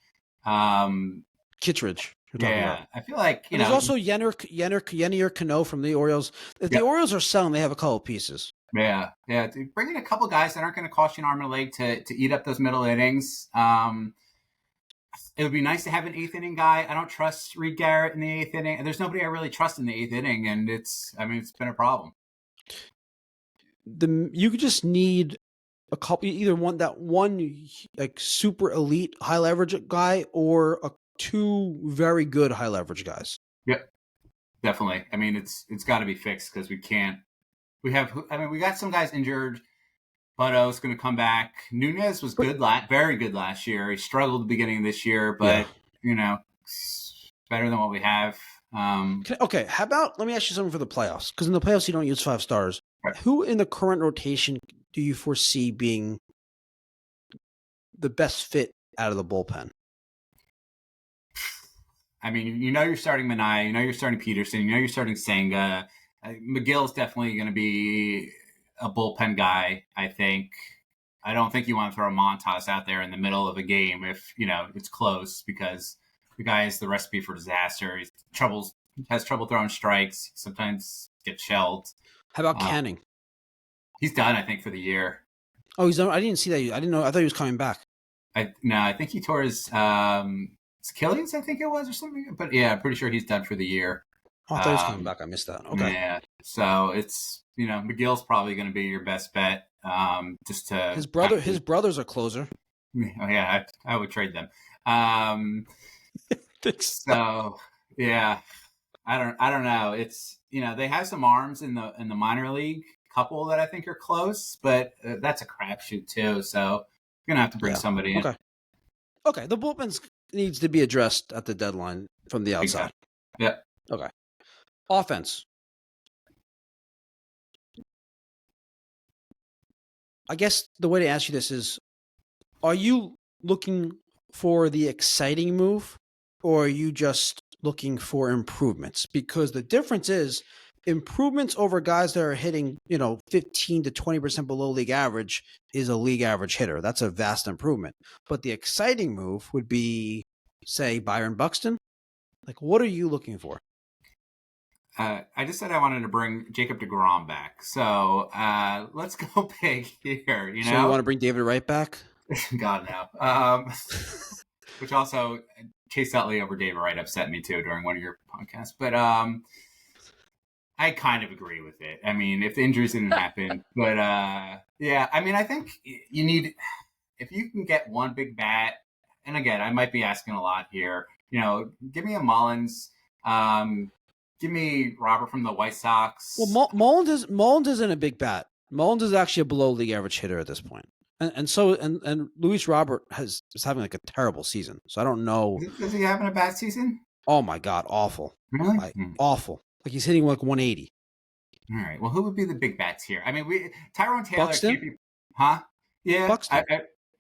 Kittredge. Yeah. I feel like, there's also Yennier Cano from the Orioles. If the Orioles are selling, they have a couple pieces. Yeah. Yeah. Bring in a couple guys that aren't going to cost you an arm and a leg to eat up those middle innings. It would be nice to have an 8th inning guy. I don't trust Reed Garrett in the 8th inning. There's nobody I really trust in the 8th inning, and it's been a problem. You could just need a couple, either one like super elite high leverage guy or 2 very good high leverage guys. Yep, definitely. I mean, it's got to be fixed because we can't. We got some guys injured. Butto's going to come back. Nunez was good, very good last year. He struggled at the beginning of this year, but it's better than what we have. Okay, how about let me ask you something for the playoffs? Because in the playoffs you don't use 5 stars. Right. Who in the current rotation do you foresee being the best fit out of the bullpen? I mean, you're starting Minaya, you're starting Peterson, you're starting Senga. McGill's definitely going to be a bullpen guy, I think. I don't think you want to throw Montas out there in the middle of a game if, it's close, because the guy is the recipe for disaster. He has trouble throwing strikes. Sometimes gets shelled. How about Canning? He's done, I think, for the year. Oh, he's done? I didn't see that. I didn't know. I thought he was coming back. I think he tore his Achilles, I think it was, or something. But yeah, I'm pretty sure he's done for the year. Oh, I thought he was coming back. I missed that. Okay. Yeah. So it's, McGill's probably going to be your best bet. Just to his brother's a closer. Oh yeah, I would trade them. So yeah, I don't know. It's they have some arms in the minor league, couple that I think are close, but that's a crapshoot too. So you're gonna have to bring somebody in. Okay. The bullpen needs to be addressed at the deadline from the outside. Exactly. Yeah. Okay. Offense. I guess the way to ask you this is, are you looking for the exciting move, or are you just looking for improvements? Because the difference is improvements over guys that are hitting, 15 to 20% below league average is a league average hitter. That's a vast improvement. But the exciting move would be say Byron Buxton? Like, what are you looking for? I just said I wanted to bring Jacob deGrom back. So let's go big here, you know? So you want to bring David Wright back? God, no. Which also, Chase Utley over David Wright upset me too during one of your podcasts. But I kind of agree with it. I mean, if the injuries didn't happen. But yeah, I mean, I think you need, if you can get one big bat, and again, I might be asking a lot here, you know, give me a Mullins. Give me Robert from the White Sox. Well, Mullins isn't a big bat. Mullins is actually a below league average hitter at this point. And Luis Robert is having like a terrible season. So I don't know. Is he having a bad season? Oh my God, awful. Really? Like, awful. Like he's hitting like 180. All right. Well, who would be the big bats here? I mean, Tyrone Taylor. Buxton? Huh? Yeah. Buxton.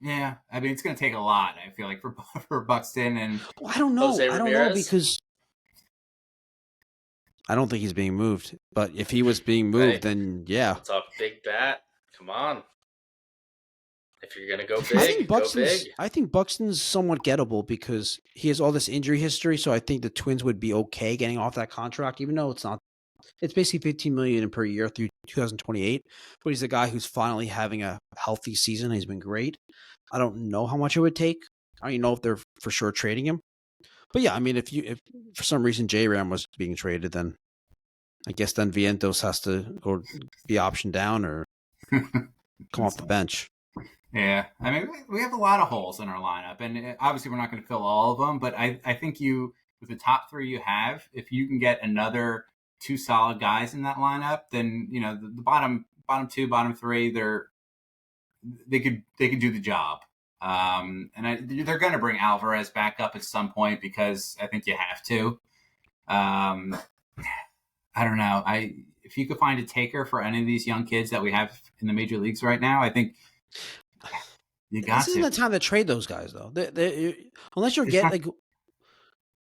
Yeah. I mean, it's going to take a lot. I feel like for Buxton and. Well, I don't know. Jose I don't know because I don't think he's being moved. But if he was being moved, Right. then yeah. Talk big bat. Come on. If you're gonna go big, go big. I think Buxton's somewhat gettable because he has all this injury history. So I think the Twins would be okay getting off that contract, even though it's not. It's basically $15 million per year through 2028. But he's a guy who's finally having a healthy season. He's been great. I don't know how much it would take. I don't even know if they're for sure trading him. But yeah, I mean, if for some reason J-Ram was being traded, then I guess then Vientos has to go be optioned down or come off the bench. Yeah, I mean, we have a lot of holes in our lineup, and obviously we're not going to fill all of them. But I think with the top three you have, if you can get another two solid guys in that lineup, then you know the bottom two, bottom three, they could do the job. And they're going to bring Alvarez back up at some point because I think you have to. I don't know. If you could find a taker for any of these young kids that we have in the major leagues right now, I think. This isn't the time to trade those guys, though. Unless you're getting like,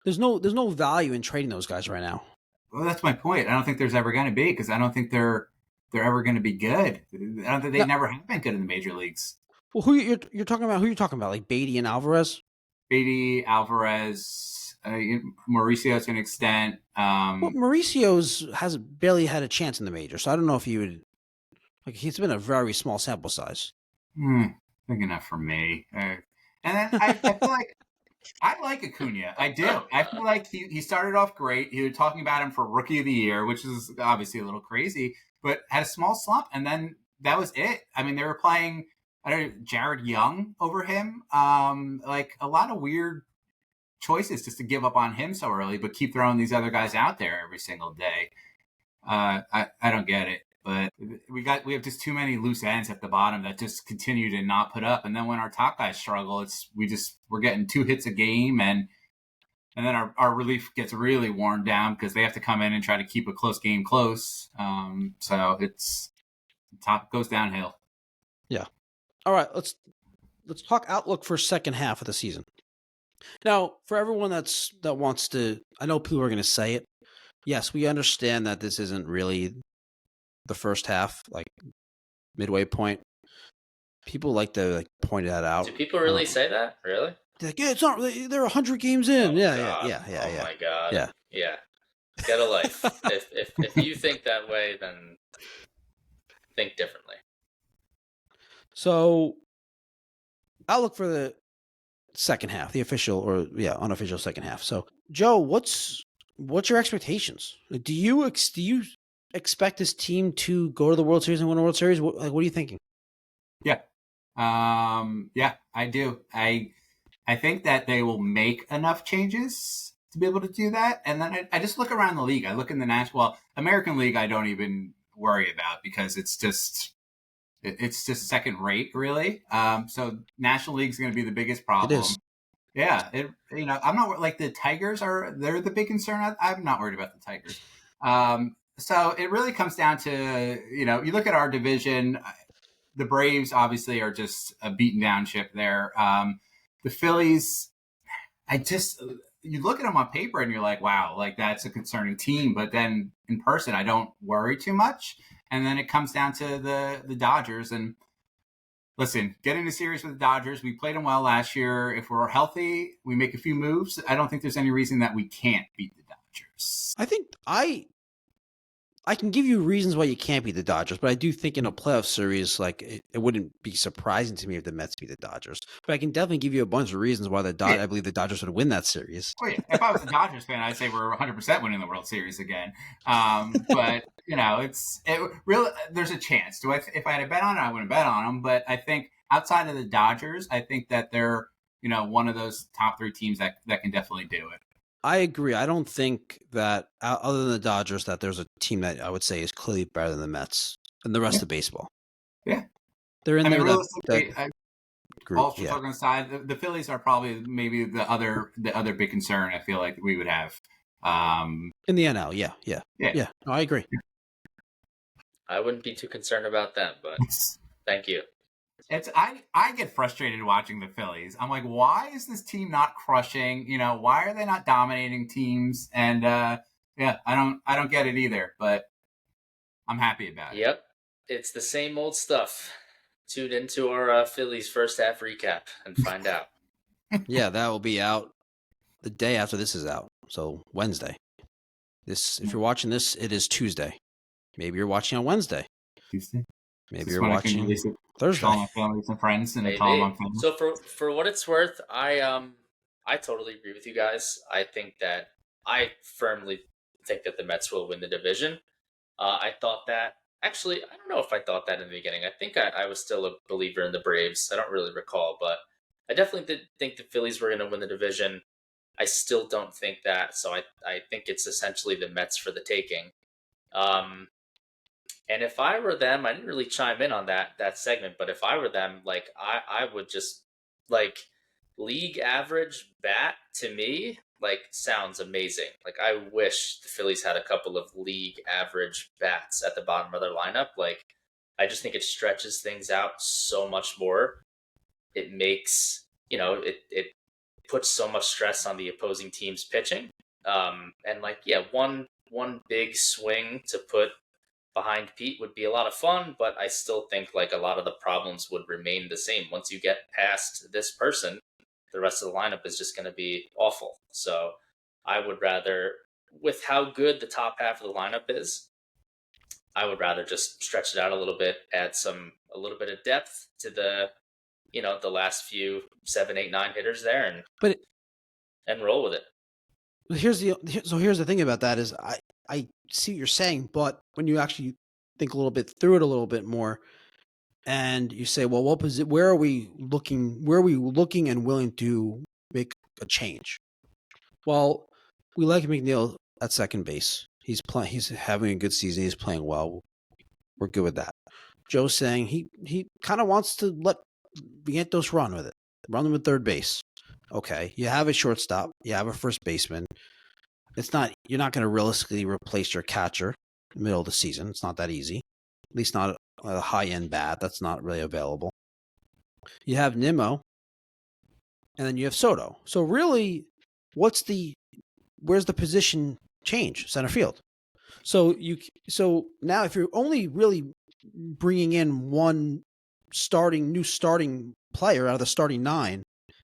there's no value in trading those guys right now. Well, that's my point. I don't think there's ever going to be because I don't think they're ever going to be good. I don't think they never have been good in the major leagues. Well, who you're talking about? Who you're talking about? Like Baty and Alvarez? Baty, Alvarez, Mauricio to an extent. Well, Mauricio's has barely had a chance in the major, so I don't know if he would. Like, he's been a very small sample size. Big enough for me. And then I feel like I like Acuna. I do. I feel like he started off great. You were talking about him for Rookie of the Year, which is obviously a little crazy, but had a small slump, and then that was it. I mean, they were playing Jared Young over him. Like a lot of weird choices just to give up on him so early, but keep throwing these other guys out there every single day. I don't get it. But we have just too many loose ends at the bottom that just continue to not put up. And then when our top guys struggle, we're getting 2 hits a game, and then our relief gets really worn down because they have to come in and try to keep a close game close. So it's top goes downhill. Yeah. All right. Let's talk outlook for second half of the season. Now, for everyone that wants to, I know people are going to say it. Yes, we understand that this isn't really the first half, like midway point. People like to point that out. Do people really say that? Really? They're like, yeah, it's not really. They're 100 games in. Oh, yeah. Oh my God. Yeah. Get a life. if you think that way, then think differently. So, outlook for the second half, the official or unofficial second half. So, Joe, what's your expectations? Do you expect this team to go to the World Series and win a World Series? What are you thinking? Yeah. Yeah, I do. I think that they will make enough changes to be able to do that. And then I just look around the league. I look in the American League, I don't even worry about because it's just second rate, really. So National League is going to be the biggest problem. It is. Yeah. I'm not like the Tigers they're the big concern. I'm not worried about the Tigers. So it really comes down to, you look at our division, the Braves obviously are just a beaten down ship there. The Phillies, you look at them on paper and you're like, wow, like that's a concerning team. But then in person, I don't worry too much. And then it comes down to the Dodgers. And listen, get in a series with the Dodgers. We played them well last year. If we're healthy, we make a few moves. I don't think there's any reason that we can't beat the Dodgers. I think I can give you reasons why you can't beat the Dodgers, but I do think in a playoff series, like it wouldn't be surprising to me if the Mets beat the Dodgers. But I can definitely give you a bunch of reasons why I believe the Dodgers would win that series. Oh, yeah. If I was a Dodgers fan, I'd say we're 100% winning the World Series again. But there's a chance. If I had a bet on it, I wouldn't bet on them. But I think outside of the Dodgers, I think that they're one of those top 3 teams that can definitely do it. I agree. I don't think that other than the Dodgers, that there's a team that I would say is clearly better than the Mets and the rest of baseball. Yeah, they're in there. Realistically, group, all talking aside, the Phillies are probably maybe the other big concern. I feel like we would have in the NL. Yeah. No, I agree. I wouldn't be too concerned about them, but thank you. I get frustrated watching the Phillies. I'm like, why is this team not crushing? Why are they not dominating teams? And I don't get it either. But I'm happy about it. Yep, it's the same old stuff. Tune into our Phillies first half recap and find out. Yeah, that will be out the day after this is out. So Wednesday. If you're watching this, it is Tuesday. Maybe you're watching on Wednesday. Tuesday. Maybe you're watching Thursday. Call my family and friends and call my family. So for what it's worth, I totally agree with you guys. I firmly think that the Mets will win the division. I thought that. Actually, I don't know if I thought that in the beginning. I think I was still a believer in the Braves. I don't really recall, but I definitely did think the Phillies were going to win the division. I still don't think that, so I think it's essentially the Mets for the taking. And if I were them, I didn't really chime in on that segment, but if I were them, like I would just like league average bat to me, like sounds amazing. Like I wish the Phillies had a couple of league average bats at the bottom of their lineup. Like I just think it stretches things out so much more. It makes, it puts so much stress on the opposing team's pitching. And like, yeah, one big swing to put behind Pete would be a lot of fun, but I still think like a lot of the problems would remain the same. Once you get past this person, the rest of the lineup is just going to be awful. So I would rather, with how good the top half of the lineup is, I would rather just stretch it out a little bit, add a little bit of depth to the last few 7, 8, 9 hitters there and roll with it. Here's the thing about that is I see what you're saying, but when you actually think a little bit through it a little bit more, and you say, well, where are we looking? Where are we looking and willing to make a change? Well, we like McNeil at second base. He's having a good season. He's playing well. We're good with that. Joe's saying he kind of wants to let Vientos run with it, run them at third base. Okay, you have a shortstop, you have a first baseman. You're not going to realistically replace your catcher in the middle of the season. It's not that easy. At least not a high-end bat. That's not really available. You have Nimmo, and then you have Soto. So really, where's the position change? Center field. So now if you're only really bringing in one new starting player out of the starting 9,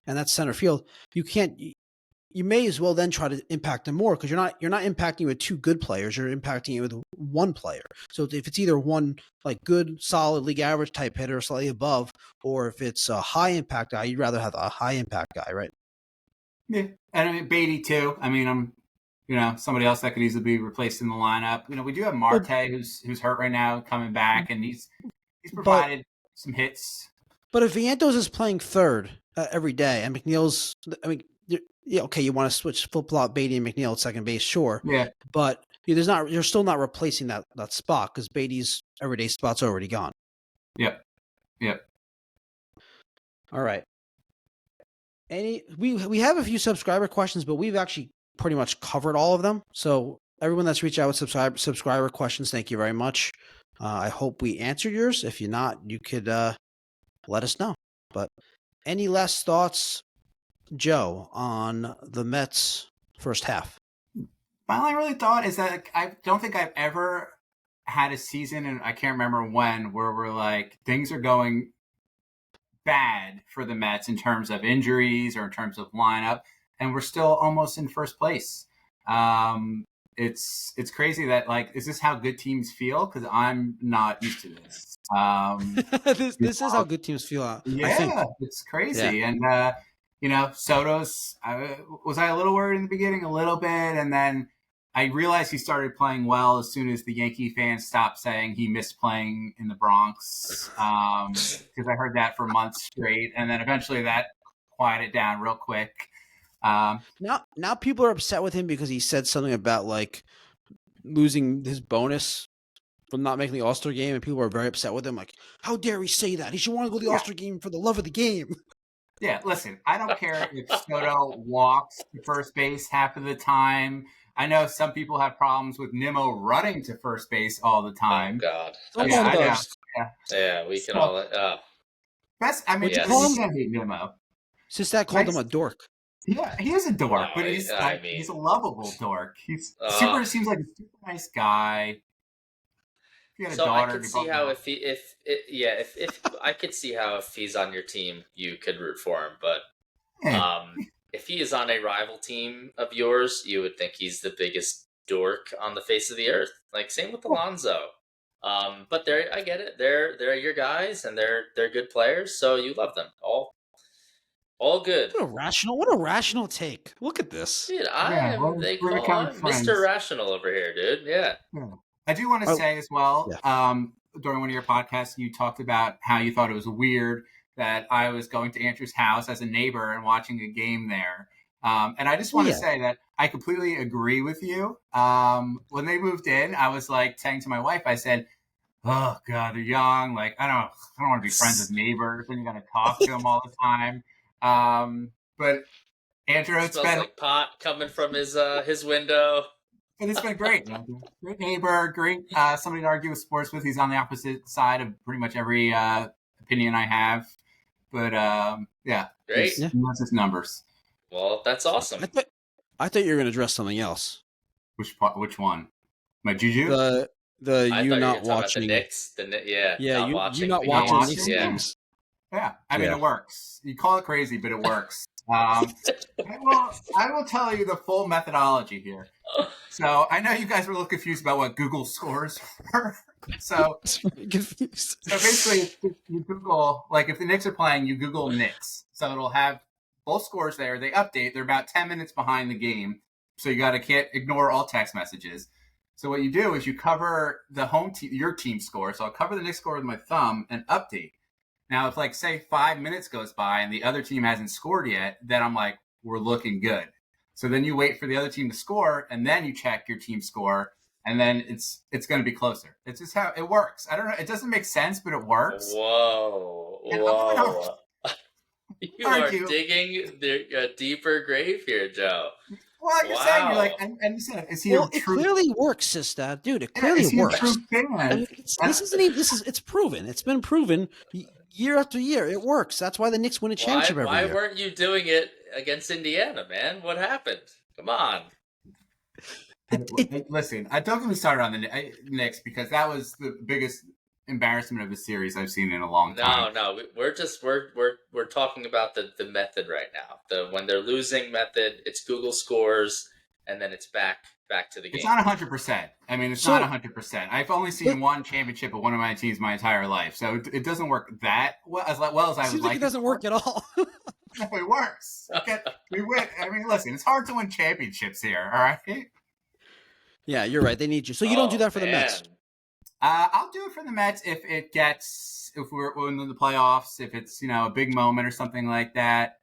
and that's center field, you may as well then try to impact them more, because you're not impacting with 2 good players. You're impacting it with 1 player. So if it's either one like good, solid league average type hitter, slightly above, or if it's a high impact guy, you'd rather have a high impact guy, right? Yeah, and I mean Baty too. I mean, I'm somebody else that could easily be replaced in the lineup. We do have Marte who's hurt right now, coming back, and he's provided some hits. But if Vientos is playing third every day, and McNeil's, yeah, okay, you want to flip-flop Baty and McNeil at second base, sure. Yeah. But you're still not replacing that spot, because Baty's everyday spot's already gone. Yep. All right. We have a few subscriber questions, but we've actually pretty much covered all of them. So everyone that's reached out with subscriber questions, thank you very much. I hope we answered yours. If you're not, you could let us know. But any last thoughts, Joe, on the Mets first half? My only really thought is that I don't think I've ever had a season, and I can't remember when, where we're like, things are going bad for the Mets in terms of injuries or in terms of lineup, and we're still almost in first place. It's crazy that, like, is this how good teams feel? Because I'm not used to this. This is how good teams feel. I think. Yeah, it's crazy. And Soto's. Was I a little worried in the beginning? A little bit, and then I realized he started playing well as soon as the Yankee fans stopped saying he missed playing in the Bronx, because I heard that for months straight, and then eventually that quieted down real quick. Now people are upset with him because he said something about like losing his bonus from not making the All-Star game, and people are very upset with him. Like, how dare he say that? He should want to go to the All-Star game for the love of the game. Yeah, listen, I don't care if Soto walks to first base half of the time. I know some people have problems with Nimmo running to first base all the time. Oh, God. Someone does. Yeah, we can all... Best, I mean, Yes. you can't hate Nimmo. Sister called him a dork. Yeah, he is a dork, No, but he's I mean- he's a lovable dork. He's seems like a super nice guy. If you had a So daughter, I could you'd see both how know. if I could see how if he's on your team, you could root for him. But Yeah. if he is on a rival team of yours, you would think he's the biggest dork on the face of the earth. Like, same with Alonso. But I get it. They're your guys, and they're good players, so you love them. All good. What a rational take. Look at this. Dude, they we're call becoming him friends. Mr. Rational over here, dude. Yeah. I do want to say as well, during one of your podcasts, you talked about how you thought it was weird that I was going to Andrew's house as a neighbor and watching a game there. And I just want to say that I completely agree with you. When they moved in, I was like saying to my wife, I said, oh God, they're young. Like, I don't want to be friends with neighbors and you got to talk to them all the time. But Andrew, it's Smells been like pot coming from his window. and it's been great. Great neighbor, great somebody to argue with sports with. He's on the opposite side of pretty much every opinion I have. But yeah, Great. he knows his numbers. Well, that's awesome. I thought you were going to address something else. Which one? My Juju? The I you thought not you were talking about watching. the Knicks. Yeah, you not the watching games. Knicks Yeah. games. Yeah, I mean, Yeah. it works. You call it crazy, but it works. I will tell you the full methodology here. So I know you guys were a little confused about what Google scores were. So Confused. So basically, you Google, like if the Knicks are playing, you Google Knicks. So it'll have both scores there. They update. They're about 10 minutes behind the game. So can't ignore all text messages. So what you do is you cover the home team, your team score. So I'll cover the Knicks score with my thumb and update. Now, if like say 5 minutes goes by and the other team hasn't scored yet, then I'm like, we're looking good. So then you wait for the other team to score and then you check your team score. And then it's going to be closer. It's just how it works. I don't know. It doesn't make sense, but it works. Whoa. You are digging a deeper grave here, Joe. Well, you're saying, you're like, and you said, is he Well, it clearly works, sister. Dude, it clearly works. True fan? I mean, it's proven. It's been proven year after year. It works. That's why the Knicks win a championship every year. Why weren't you doing it against Indiana, man? What happened? Come on. Listen, don't get me started on the Knicks because that was the biggest embarrassment of the series I've seen in a long time. No, we're talking about the method right now. When they're losing method, it's Google scores and then it's back to the game. It's not 100%. I mean, it's not 100%. I've only seen one championship of one of my teams my entire life, so it doesn't work that well as I would Seems like. It doesn't work at all. No, it works. We win. I mean, listen, it's hard to win championships here. All right. Yeah, you're right. They need you. So you don't do that for the Mets. I'll do it for the Mets if we're in the playoffs, if it's a big moment or something like that.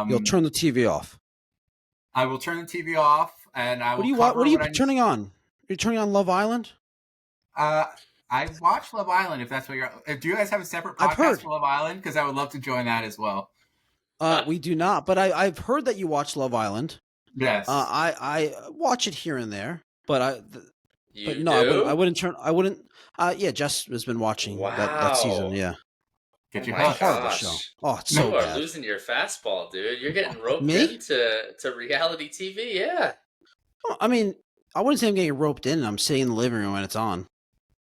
You'll turn the TV off. I will turn the TV off, and I will. What are you turning on? You're turning on Love Island? I watch Love Island. If that's what you're. Do you guys have a separate podcast for Love Island? Because I would love to join that as well. We do not, but I've heard that you watch Love Island. Yes. I watch it here and there, but I wouldn't turn. I wouldn't. Yeah, Jess has been watching that season. Yeah. Get your horrible show. Oh, it's so bad. You are losing your fastball, dude. You're getting roped into reality TV. Yeah. I mean, I wouldn't say I'm getting roped in. I'm sitting in the living room when it's on. I'm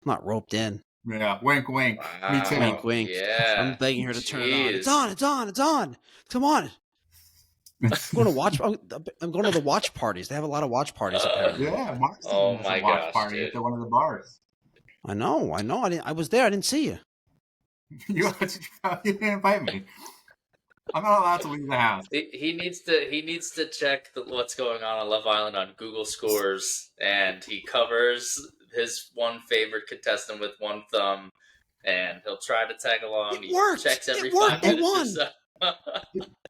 not roped in. Yeah, wink, wink. Me Wow. too. Wink, wink. Yeah. I'm begging her to turn it on. It's Jeez. on. It's on. It's on. Come on. I'm going to watch. I'm going to the watch parties. They have a lot of watch parties apparently. Yeah, Mark's Oh has my a watch gosh, party dude. at one of the bars. I know. I was there. I didn't see you. You didn't invite me. I'm not allowed to leave the house. He needs to check what's going on Love Island on Google Scores, and he covers his one favorite contestant with one thumb, and he'll try to tag along. It He worked. checks every It worked. 5 They minutes or won. so.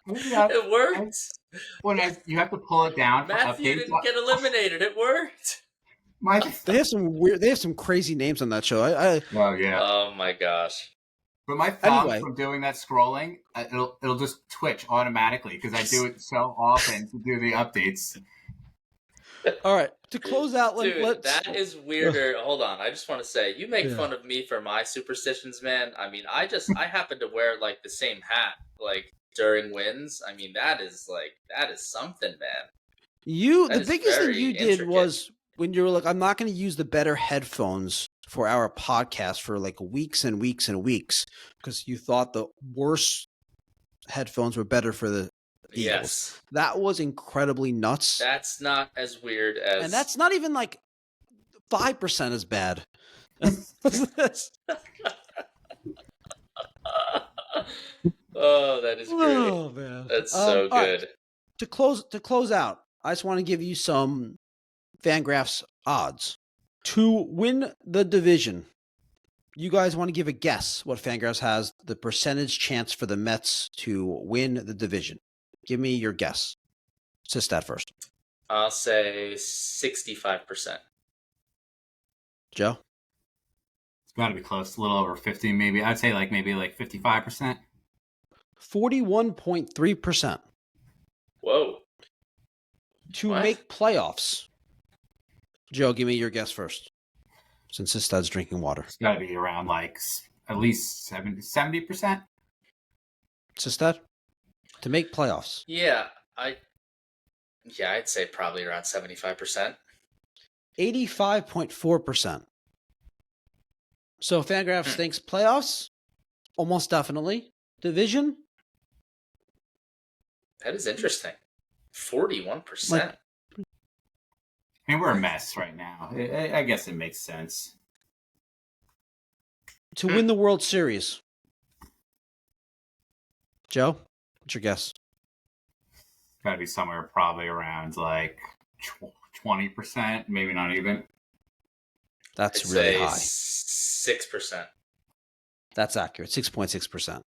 It worked. You have to pull it down for Matthew updates. didn't get eliminated. It worked. They have some weird. They have some crazy names on that show. Oh yeah. Oh my gosh. But my thumb Anyway. from doing that scrolling, it'll just twitch automatically because I do it so often to do the updates. All right. To close out, Dude, that is weirder. Hold on, I just want to say, you make fun of me for my superstitions, man. I mean, I happen to wear like the same hat like during wins. I mean, that is something, man. The biggest thing very you did intricate. was when you were like, I'm not going to use the better headphones for our podcast for like weeks and weeks and weeks because you thought the worse headphones were better for the Eagles. Yes, That was incredibly nuts. that's not as weird as. And that's not even like 5% as bad. Oh, that is great. Oh man. That's so all right. good. To close out, I just want to give you some Fangraphs odds to win the division. You guys want to give a guess what Fangraphs has the percentage chance for the Mets to win the division? Give me your guess. Sistat first. I'll say 65%. Joe? It's got to be close, a little over 50, maybe. I'd say maybe 55%. 41.3%. Whoa. To What? make playoffs. Joe, give me your guess first. Since Sistat's drinking water. It's got to be around at least 70%. Sistat? To make playoffs. Yeah, I'd say probably around 75%. 85.4%. So Fangraphs thinks playoffs, almost definitely. Division, That is interesting. 41%. Like- I mean, we're a mess right now. I guess it makes sense. to win the World Series. Joe, what's your guess? Got to be somewhere probably around 20%, maybe not even. That's I'd really say high. 6%. That's accurate. 6.6%.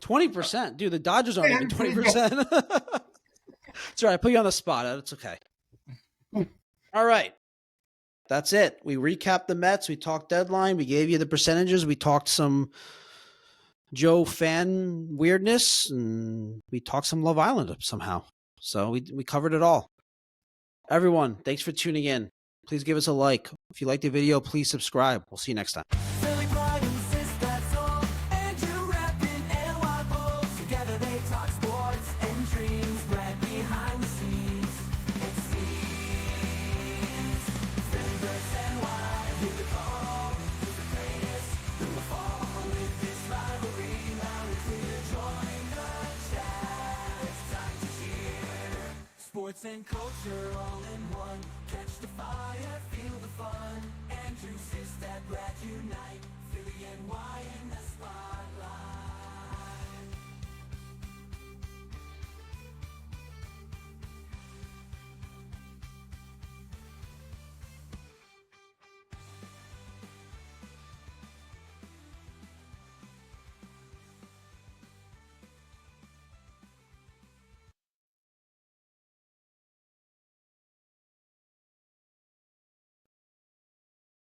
20%. Dude, the Dodgers aren't even 20%. It's all right. I put you on the spot. It's okay. All right. That's it. We recapped the Mets. We talked deadline. We gave you the percentages. We talked some Joe fan weirdness, and we talked some Love Island somehow. So we covered it all. Everyone, thanks for tuning in. Please give us a like. If you like the video, please subscribe. We'll see you next time. Philly pride insists that's all. Andrew rapping and Wild Bulls. Together they talk sports and dreams. Right behind the scenes. It seems. Philly versus NY. Hear the call. Who's the greatest? Who will fall with this rivalry? Loud and clear. Join the chat. It's time to cheer. Sports and culture all in one. Catch the fire, feel the fun. Andrew, Sis, that Brad unite. Philly and Y in the spot.